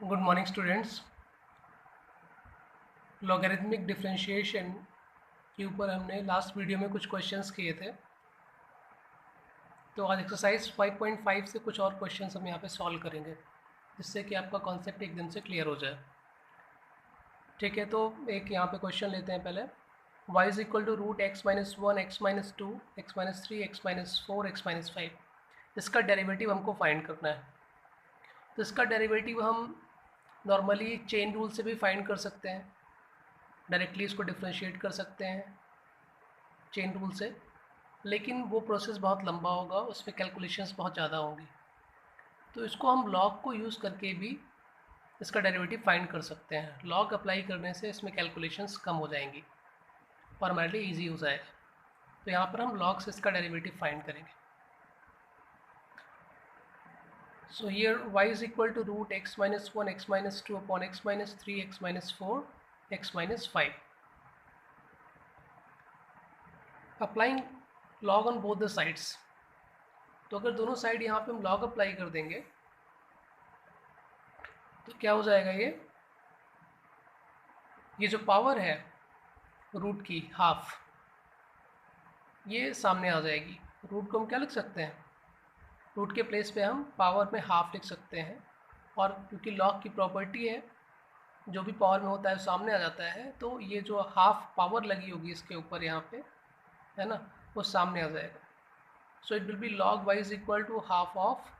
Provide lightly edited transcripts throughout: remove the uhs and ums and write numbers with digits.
Good morning students. Logarithmic differentiation के ऊपर हमने लास्ट वीडियो में कुछ क्वेश्चंस किए थे, तो आज एक्सरसाइज 5.5 से कुछ और क्वेश्चंस हम यहाँ पे सॉल्व करेंगे, जिससे कि आपका कॉन्सेप्ट एकदम से क्लियर हो जाए। ठीक है, तो एक यहाँ पे क्वेश्चन लेते हैं पहले। y is equal to root x minus one, x minus two, x minus three, x minus four, x minus five. इसका डेरिवेटिव हमको फाइंड करना है। तो इसका डेरिवेटिव हम नॉर्मली चेन रूल से भी फाइंड कर सकते हैं, डायरेक्टली इसको डिफ्रेंशिएट कर सकते हैं चेन रूल से, लेकिन वो प्रोसेस बहुत लंबा होगा, उसमें कैलकुलेशंस बहुत ज़्यादा होंगी। तो इसको हम लॉग को यूज़ करके भी इसका डेरिवेटिव फाइंड कर सकते हैं। लॉग अप्लाई करने से इसमें कैलकुलेशंस कम हो जाएंगी और हमारे लिए ईजी हो जाएगा। तो यहाँ पर हम लॉग से इसका डेरिवेटिव फाइंड करेंगे। So here y is equal to root x minus one, x minus two upon x minus three, x minus four, x minus five. Applying log on both the sides. तो अगर दोनों side यहाँ पे हम log apply कर देंगे तो क्या हो जाएगा, ये जो पावर है रूट की हाफ, ये सामने आ जाएगी। रूट को हम क्या लिख सकते हैं, रूट के प्लेस पे हम पावर में हाफ लिख सकते हैं, और क्योंकि लॉग की प्रॉपर्टी है जो भी पावर में होता है सामने आ जाता है, तो ये जो हाफ पावर लगी होगी इसके ऊपर यहाँ पे, है ना, वो सामने आ जाएगा। So it will be log y is equal to half of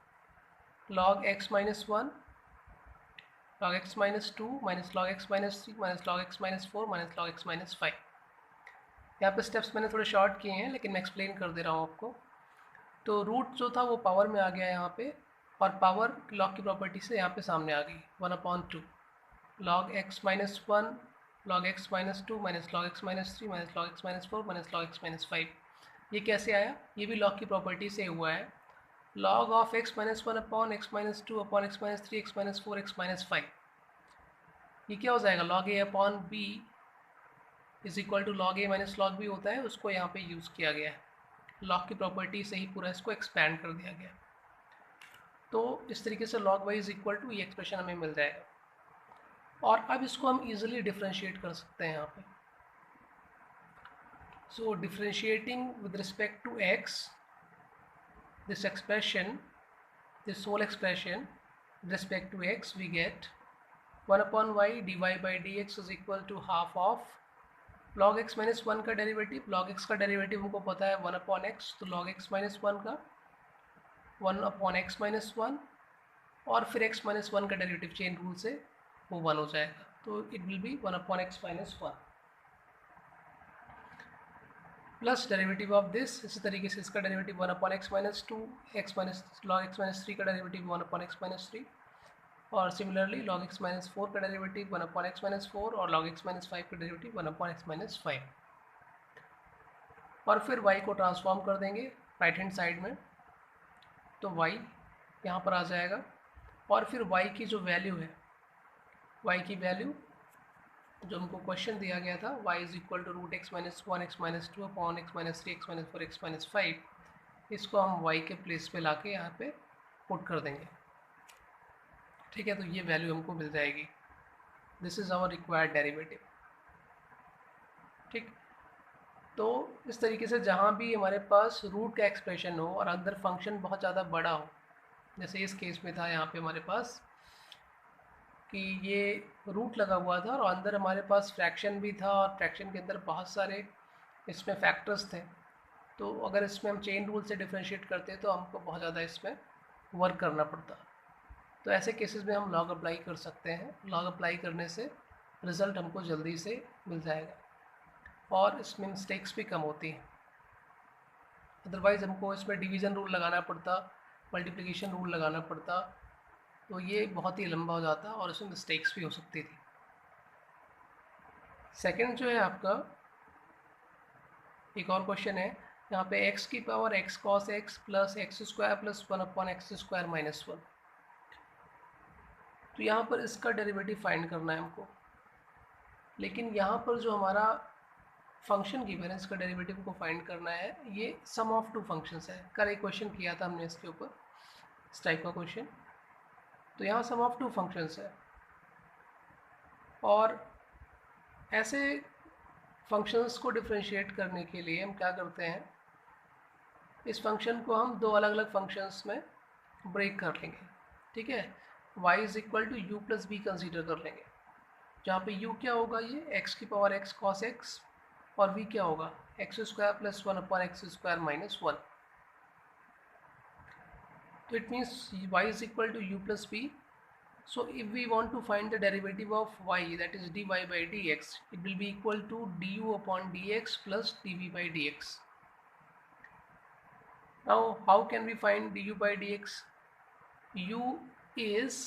log x minus one, log x minus 2 minus log x minus 3 minus log x minus 4 minus log x minus 5। यहाँ पे स्टेप्स मैंने थोड़े short किए हैं, लेकिन मैं explain कर दे रहा हूँ आपको। तो रूट जो था वो पावर में आ गया यहाँ पे, और पावर लॉग की प्रॉपर्टी से यहाँ पे सामने आ गई 1/2 log x minus 1 log x minus 2 minus log x minus 3 minus log x minus 4 minus log x minus 5। ये कैसे आया, ये भी लॉग की प्रॉपर्टी से हुआ है। log of x minus 1 upon x minus 2 upon x minus 3 x minus 4 x minus 5। ये क्या हो जाएगा, log a upon b is equal to log a minus log b होता है, उसको यहाँ पे यूज़ किया गया है। लॉग की प्रॉपर्टी से ही पूरा इसको एक्सपैंड कर दिया गया। तो इस तरीके से log y is equal to ये एक्सप्रेशन हमें मिल जाएगा, और अब इसको हम इजीली डिफ्रेंशिएट कर सकते हैं यहाँ पे। So differentiating with respect to x, this expression, this whole expression with respect to x, we get 1 upon y dy by dx is equal to half of log x minus 1 का derivative, log x का derivative हमको पता है 1 upon x, तो log x minus 1 का 1 upon x minus 1, और फिर x minus 1 का डेरिवेटिव चेन रूल से वो 1 हो जाएगा, तो it will be 1 upon x minus 1 plus derivative of this. इसी तरीके से इसका derivative 1 upon x minus two, x minus log x minus three का derivative 1 upon x minus three, और similarly log x minus four का derivative 1 upon x minus four, और log x minus five का derivative 1 upon x minus five. और फिर y को transform कर देंगे राइट हैंड साइड में, तो y यहाँ पर आ जाएगा, और फिर y की जो वैल्यू है, y की वैल्यू जो हमको क्वेश्चन दिया गया था, y is equal to root x minus one, x minus two upon x minus three, x minus four, x minus five, इसको हम y के प्लेस पे लाके यहाँ पे पुट कर देंगे। ठीक है, तो ये वैल्यू हमको मिल जाएगी। This is our required derivative. ठीक, तो इस तरीके से जहाँ भी हमारे पास रूट का एक्सप्रेशन हो और अंदर फंक्शन बहुत ज़्यादा बड़ा हो, जैसे इस केस में था यहाँ पे हमारे पास कि ये रूट लगा हुआ था और अंदर हमारे पास फ्रैक्शन भी था, और फ्रैक्शन के अंदर बहुत सारे इसमें फैक्टर्स थे, तो अगर इसमें हम चेन रूल से डिफ्रेंशिएट करते तो हमको बहुत ज़्यादा इसमें वर्क करना पड़ता। तो ऐसे केसेस में हम लॉग अप्लाई कर सकते हैं। लॉग अप्लाई करने से रिज़ल्ट हमको जल्दी से मिल जाएगा, और इसमें मिस्टेक्स भी कम होती हैं। अदरवाइज़ हमको इसमें डिवीज़न रूल लगाना पड़ता, मल्टीप्लिकेशन रूल लगाना पड़ता, तो ये बहुत ही लंबा हो जाता और इसमें मिस्टेक्स भी हो सकती थी। सेकंड जो है आपका एक और क्वेश्चन है, यहाँ पे x की power x cos x plus x square plus 1 upon x square minus 1। तो यहाँ पर इसका डेरिवेटिव फाइंड करना है हमको, लेकिन यहाँ पर जो हमारा फंक्शन गिवन है इसका डेरिवेटिव को फाइंड करना है। ये सम ऑफ टू फंक्शंस है, कल एक क्वेश्चन किया था हमने इसके ऊपर, इस टाइप का क्वेश्चन। तो यहाँ सम ऑफ टू फंक्शंस है, और ऐसे फंक्शंस को डिफरेंशिएट करने के लिए हम क्या करते हैं, इस फंक्शन को हम दो अलग अलग फंक्शंस में ब्रेक कर लेंगे, ठीक है। y is equal to u plus b consider कर लेंगे, जहाँ पे u क्या होगा, ये x की पावर x cos x, और v क्या होगा x square plus one upon x square minus one. तो it means y is equal to u plus b. So if we want to find the derivative of y, that is dy by dx, it will be equal to du upon dx plus dv by dx. Now how can we find du by dx? u is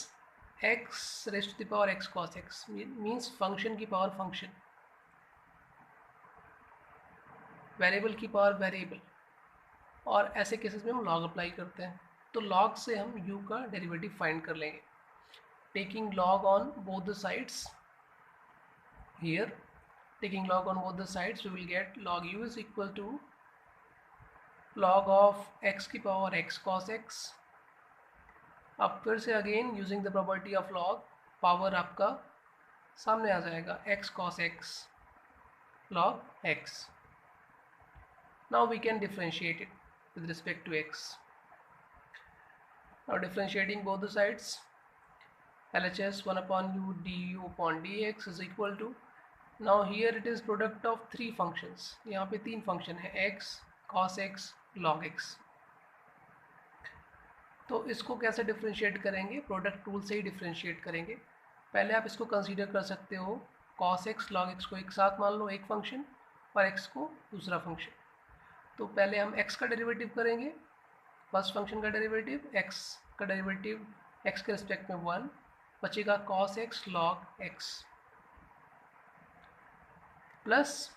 x raised to the power x cos x, means function की power function, variable की power variable, और ऐसे cases में हम log apply करते हैं। तो log से हम u का डेरिवेटिव फाइंड कर लेंगे, taking log on both the sides. Here taking log on both the sides, we will get log u is equal to log of x की पावर x cos x। अब फिर से again using the property of log, power आपका सामने आ जाएगा x cos x log x। Now we can differentiate it with respect to x. Now differentiating both the sides, LHS 1 upon u du upon dx is equal to, now here it is product of three functions, यहाँ पे तीन function है x cos x log x। तो इसको कैसे differentiate करेंगे, product tool से ही differentiate करेंगे। पहले आप इसको कंसीडर कर सकते हो cos x log x को एक साथ मान लो, एक फंक्शन, और x को दूसरा फंक्शन। तो पहले हम x का डेरिवेटिव करेंगे, फर्स्ट फंक्शन का डेरिवेटिव, x का डेरिवेटिव x के रिस्पेक्ट में 1, बचेगा cos x log x plus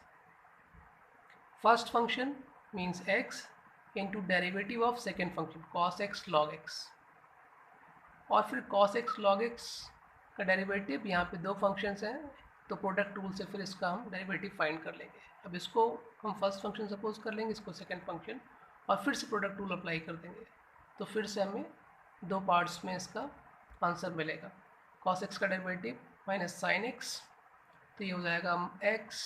first function means x into derivative of second function cos x log x, और फिर cos x log x का डेरिवेटिव, यहाँ पे दो फंक्शंस हैं तो प्रोडक्ट टूल से फिर इसका हम डेरिवेटिव फाइंड कर लेंगे। अब इसको हम फर्स्ट फंक्शन सपोज कर लेंगे, इसको सेकेंड फंक्शन, और फिर से प्रोडक्ट टूल अप्लाई कर देंगे, तो फिर से हमें दो पार्ट्स में इसका आंसर मिलेगा। cos x का डेरिवेटिव माइनस साइन x, तो ये हो जाएगा x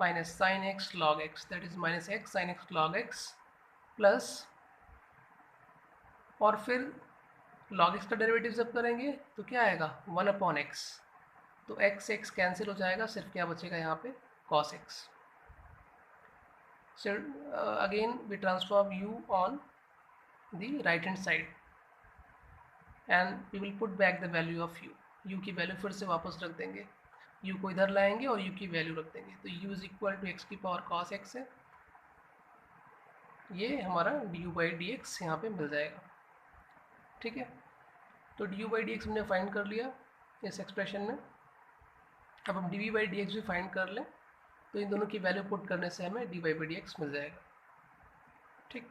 minus sine x log x, that is minus x sine x log x, plus और फिर log x का डेरिवेटिव जब करेंगे तो क्या आएगा 1 अपॉन x, तो x कैंसिल हो जाएगा, सिर्फ क्या बचेगा यहाँ पे cos x। So again we transform u on the right hand side and we will put back the value of u। u की वैल्यू फिर से वापस रख देंगे, u को इधर लाएंगे और u की वैल्यू रख देंगे, तो u is equal to x की पावर cos x है, ये हमारा du by dx यहाँ पे मिल जाएगा, ठीक है। तो du by dx हमने फाइंड कर लिया इस एक्सप्रेशन में। अब हम dv by dx भी फाइंड कर लें, तो इन दोनों की वैल्यू पुट करने से हमें dy by dx मिल जाएगा, ठीक।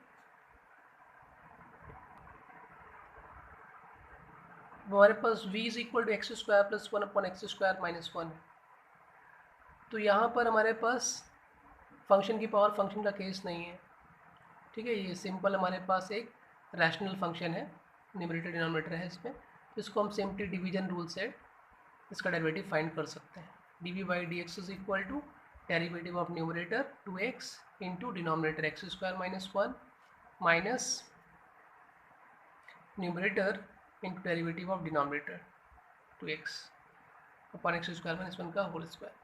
हमारे पास v is equal to x square plus one upon x square minus one, तो यहाँ पर हमारे पास फंक्शन की पावर फंक्शन का केस नहीं है, ठीक है। ये सिंपल हमारे पास एक रैशनल फंक्शन है, न्यूमरेटर डिनोमिनेटर है इसमें, तो इसको हम सिंपली डिवीजन रूल से इसका डेरिवेटिव फाइंड कर सकते हैं। dv by dx is equal to derivative of numerator 2x into denominator x square minus one minus numerator into derivative of denominator 2x upon x square minus one का whole square.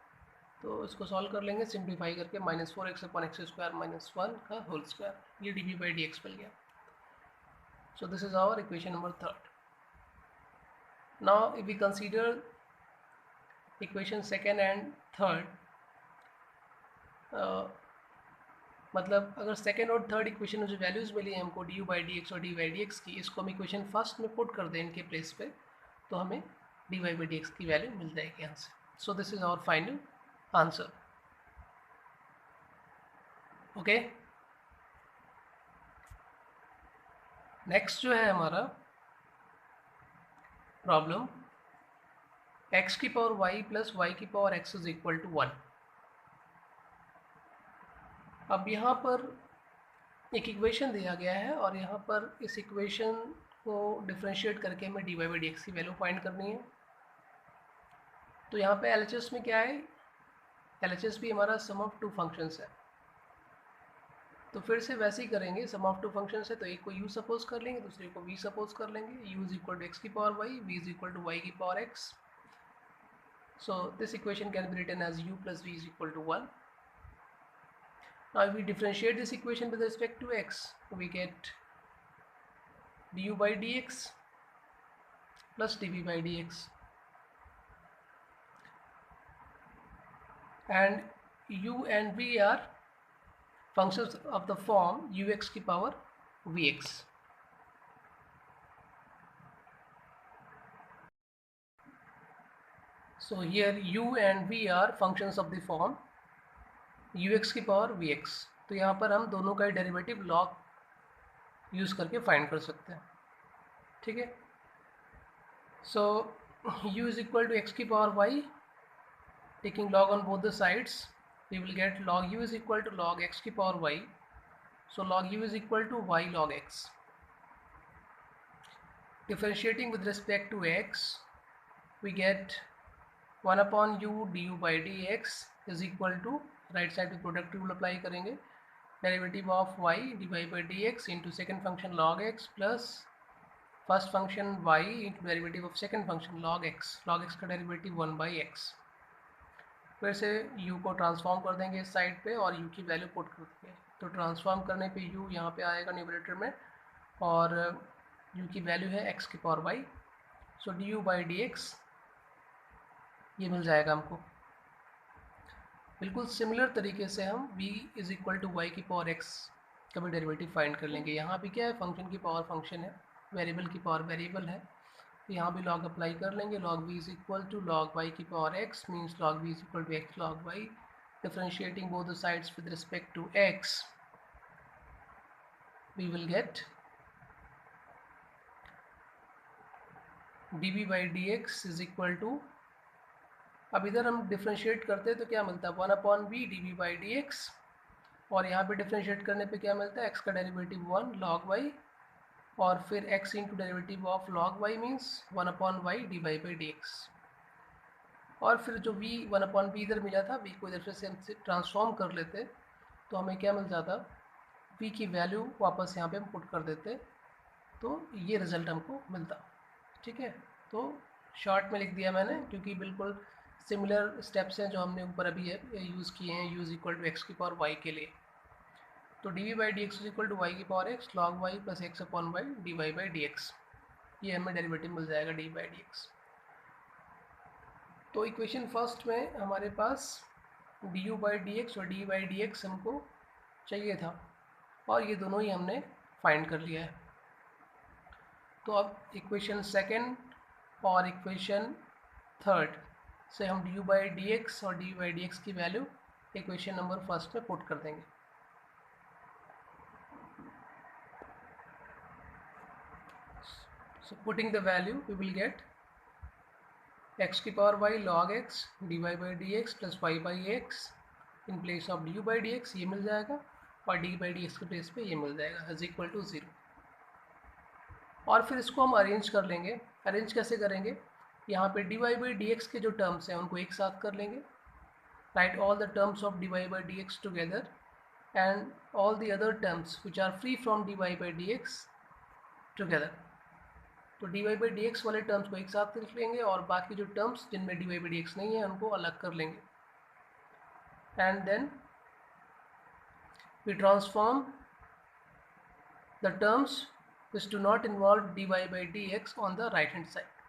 तो इसको solve कर लेंगे simplify करके, minus 4x upon x square minus one का whole square, ये dv by dx मिल गया। So this is our equation number third. Now if we consider equation second and third, मतलब अगर सेकेंड और थर्ड इक्वेशन में जो वैल्यूज़ मिली हैं हमको du by dx और dy by dx की, इसको हम इक्वेशन फर्स्ट में पुट कर दें इनके प्लेस पे, तो हमें dy by dx की वैल्यू मिल जाएगी यहाँ से। So this is our final answer, okay. Next जो है हमारा प्रॉब्लम x की पावर y प्लस y की power x is equal to 1। अब यहाँ पर एक इक्वेशन दिया गया है और यहाँ पर इस इक्वेशन को डिफरेंशिएट करके हमें dy by dx की वैल्यू फाइंड करनी है। तो यहाँ पे LHS में क्या है, LHS भी हमारा सम ऑफ टू फंक्शंस है। तो फिर से वैसे ही करेंगे, सम ऑफ टू फंक्शंस है तो एक को u सपोज कर लेंगे, दूसरे को v सपोज कर लेंगे। u is equal to x की power y, v is equal to y की power x। So this equation can be written as u plus v is equal to 1. Now if we differentiate this equation with respect to x, we get du by dx plus dv by dx, and u and v are functions of the form ux की power vx. So here u and v are functions of the form ux की power vx. तो यहाँ पर हम दोनों का derivative log use करके find कर सकते हैं, ठीक है। So u is equal to x की power y, taking log on both the sides, we will get log u is equal to log x की power y. So log u is equal to y log x. Differentiating with respect to x, we get 1 upon u du by dx is equal to, right side पे product rule apply करेंगे, derivative of y dy by dx into second function log x plus first function y into derivative of second function log x का derivative 1 by x। फिर से u को transform कर देंगे इस side पे और u की वैल्यू पुट कर देंगे। तो ट्रांसफॉर्म करने पे u यहाँ पे आएगा न्यूमरेटर में और u की वैल्यू है x की power y। So du by dx ये मिल जाएगा हमको। बिल्कुल सिमिलर तरीके से हम v is equal to y की पावर x का भी डेरिवेटिव फाइंड कर लेंगे। यहाँ भी क्या है, फंक्शन की पावर फंक्शन है, वेरिएबल की पावर वेरिएबल है, तो यहाँ भी लॉग अप्लाई कर लेंगे। Log v is equal to log y की power x means log v is equal to x log y। Differentiating both the sides with respect to x, we will get dv by dx is equal to, अब इधर हम differentiate करते हैं तो क्या मिलता है, 1 upon v d v by d x, और यहाँ पे डिफ्रेंशिएट करने पे क्या मिलता है, x का डेरिवेटिव 1 log y और फिर x into derivative of log y means 1 upon y d y by d x. और फिर जो v 1 अपॉन v इधर मिला था, v को इधर से हम ट्रांसफॉर्म कर लेते तो हमें क्या मिल जाता, v की वैल्यू वापस यहाँ पे हम पुट कर देते तो ये रिज़ल्ट हमको मिलता, ठीक है। तो शॉर्ट में लिख दिया मैंने क्योंकि बिल्कुल सिमिलर स्टेप्स हैं जो हमने ऊपर अभी यूज़ किए हैं, यूज़ इक्वल टू एक्स की पावर वाई के लिए। तो d v by d x equal to y की power x log y plus x upon y d y by d x, ये हमें डेरिवेटिव मिल जाएगा डी बाई डी एक्स। तो इक्वेशन फर्स्ट में हमारे पास d u by d x और डी बाई डी एक्स हमको चाहिए था और ये दोनों ही हमने फाइंड कर लिया है। तो अब इक्वेशन सेकेंड और इक्वेशन थर्ड से हम D u by d x और डी बाई डी एक्स की वैल्यू इक्वेशन नंबर फर्स्ट में पुट कर देंगे। So putting the value, we will get x की power y log x dy by dx plus y by x in place of du by dx, ये मिल जाएगा और d by dx के place पे ये मिल जाएगा इज इक्वल टू 0। और फिर इसको हम अरेंज कर लेंगे। अरेंज कैसे करेंगे, यहाँ पे dy by dx के जो टर्म्स हैं उनको एक साथ कर लेंगे, write all the terms of dy by dx together and all the other terms which are free from dy by dx together. तो dy by dx वाले टर्म्स को एक साथ लिख लेंगे और बाकी जो टर्म्स जिनमें dy by dx नहीं है उनको अलग कर लेंगे। And then we transform the terms which do not involve dy by dx on the right hand side,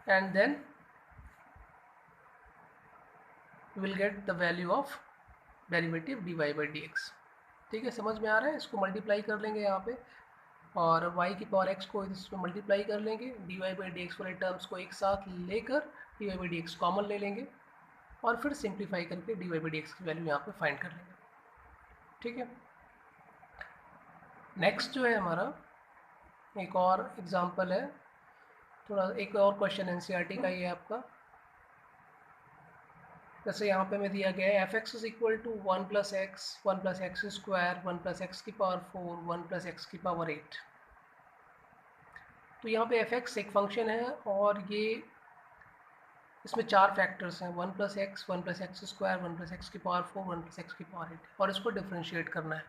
and then we will get the value of derivative dy by dx। ठीक है, समझ में आ रहा है। इसको मल्टीप्लाई कर लेंगे यहाँ पे और y की पावर x को इसमें मल्टीप्लाई कर लेंगे, dy by dx वाले टर्म्स को एक साथ लेकर dy by dx कॉमन ले लेंगे और फिर सिंप्लीफाई करके dy by dx की वैल्यू यहाँ पे फाइंड कर लेंगे, ठीक है। नेक्स्ट जो है हमारा एक और एग्जांपल है, थोड़ा एक और क्वेश्चन एनसीईआरटी का ही है आपका। जैसे यहाँ पे मैं दिया गया है f x is equal to 1 plus x square 1 plus x की पावर 4 1 प्लस एक्स की पावर 8। तो यहाँ पे एफ एक्स एक फंक्शन है और ये इसमें 4 फैक्टर्स हैं, 1 + x, 1 + x², 1 + x⁴, 1 + x⁴, और इसको डिफ्रेंशिएट करना है।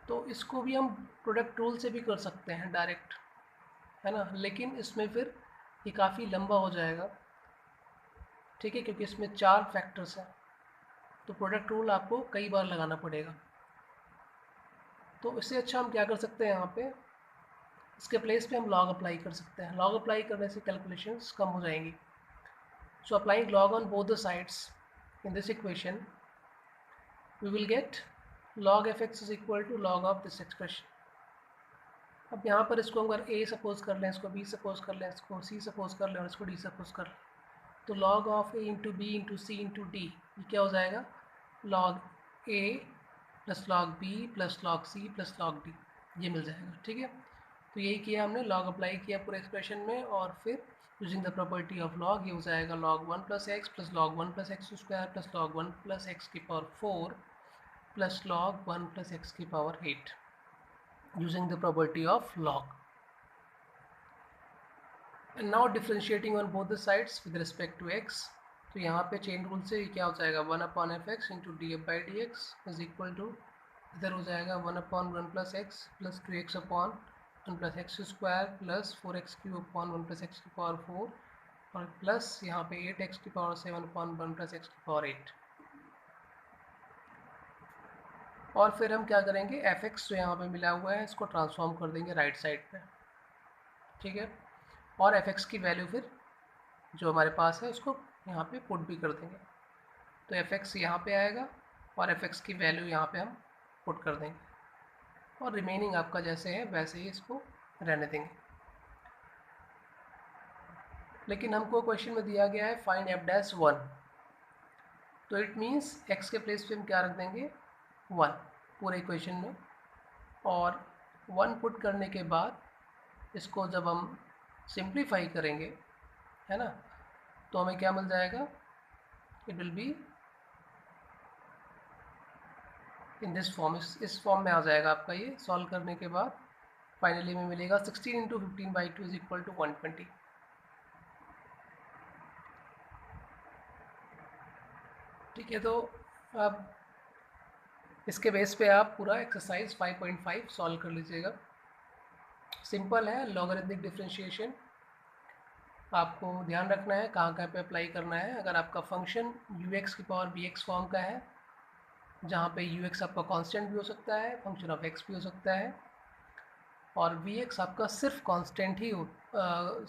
तो इसको भी हम प्रोडक्ट रूल से भी कर सकते हैं डायरेक्ट, है ना, लेकिन इसमें फिर ये काफ़ी लंबा हो जाएगा, ठीक है, क्योंकि इसमें 4 फैक्टर्स हैं, तो प्रोडक्ट रूल आपको कई बार लगाना पड़ेगा। तो इससे अच्छा हम क्या कर सकते हैं, यहाँ पे इसके प्लेस पे हम लॉग अप्लाई कर सकते हैं। लॉग अप्लाई करने से कैलकुलेशंस कम हो जाएंगी। So applying log on both the sides in this equation, we will get log fx is equal to log of this expression. अब यहाँ पर इसको अगर a सपोज कर लें, इसको b सपोज कर लें, इसको c सपोज कर लें और इसको d सपोज कर लें, तो log of a into b into c into d, ये क्या हो जाएगा, log a plus log b plus log c plus log d, ये मिल जाएगा, ठीक है। तो यही किया हमने, log अप्लाई किया पूरे एक्सप्रेशन में, और फिर using the property of log ये हो जाएगा log 1 + x plus log 1 + x² plus log 1 + x⁴ plus log 1 + x⁸ using the property of log. And now differentiating on both the sides with respect to x, तो यहाँ पे chain rule से क्या हो जाएगा, 1/fx into df/dx is equal to, इधर हो जाएगा 1/1 + x plus 2x/1 + x² plus 4x³ 1 + x⁴, और प्लस यहाँ पे 8x⁷ 1 + x⁴, और फिर हम क्या करेंगे, fx जो यहाँ पे मिला हुआ है इसको ट्रांसफॉर्म कर देंगे राइट साइड पे, ठीक है, और fx की वैल्यू फिर जो हमारे पास है उसको यहाँ पे पुट भी कर देंगे, तो fx यहाँ पे आएगा और fx की वैल्यू यहाँ पे हम पुट कर देंगे, और रिमेनिंग आपका जैसे है वैसे ही इसको रहने देंगे। लेकिन हमको क्वेश्चन में दिया गया है फाइंड f'1, तो इट मीन्स x के प्लेस पे हम क्या रख देंगे, 1 पूरे इक्वेशन में, और 1 पुट करने के बाद इसको जब हम सिंप्लीफाई करेंगे, है ना, तो हमें क्या मिल जाएगा, it will be in this form, इस फॉर्म में आ जाएगा आपका ये। सॉल्व करने के बाद फाइनली में मिलेगा 16 × 15/2 इज इक्वल टू 120। ठीक है, तो अब इसके बेस पे आप पूरा एक्सरसाइज 5.5 सॉल्व कर लीजिएगा। सिंपल है, लॉगरिथमिक डिफरेंशिएशन, आपको ध्यान रखना है कहाँ कहाँ पे अप्लाई करना है। अगर आपका फंक्शन ux⁴ फॉर्म का है, जहाँ पे ux आपका कांस्टेंट भी हो सकता है, फंक्शन ऑफ x भी हो सकता है, और vx आपका सिर्फ कांस्टेंट ही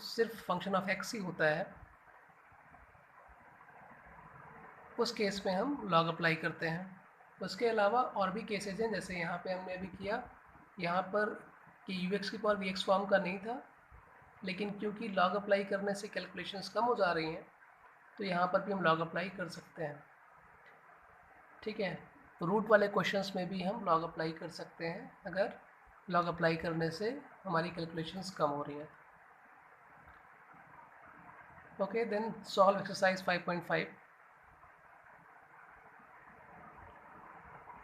सिर्फ फंक्शन ऑफ x ही होता है, उस केस में हम लॉग अप्लाई करते हैं। उसके अलावा और भी केसेस हैं, जैसे यहाँ पे हमने अभी किया, यहाँ पर कि ux⁴ फॉर्म का नहीं था, लेकिन क्योंकि लॉग अप्लाई करने से कैलकुलेशंस कम हो जा रही हैं, तो यहाँ पर भी हम लॉग अप्लाई कर सकते हैं, ठीक है। तो रूट वाले क्वेश्चंस में भी हम लॉग अप्लाई कर सकते हैं, अगर लॉग अप्लाई करने से हमारी कैलकुलेशंस कम हो रही हैं। Okay, then solve exercise 5.5।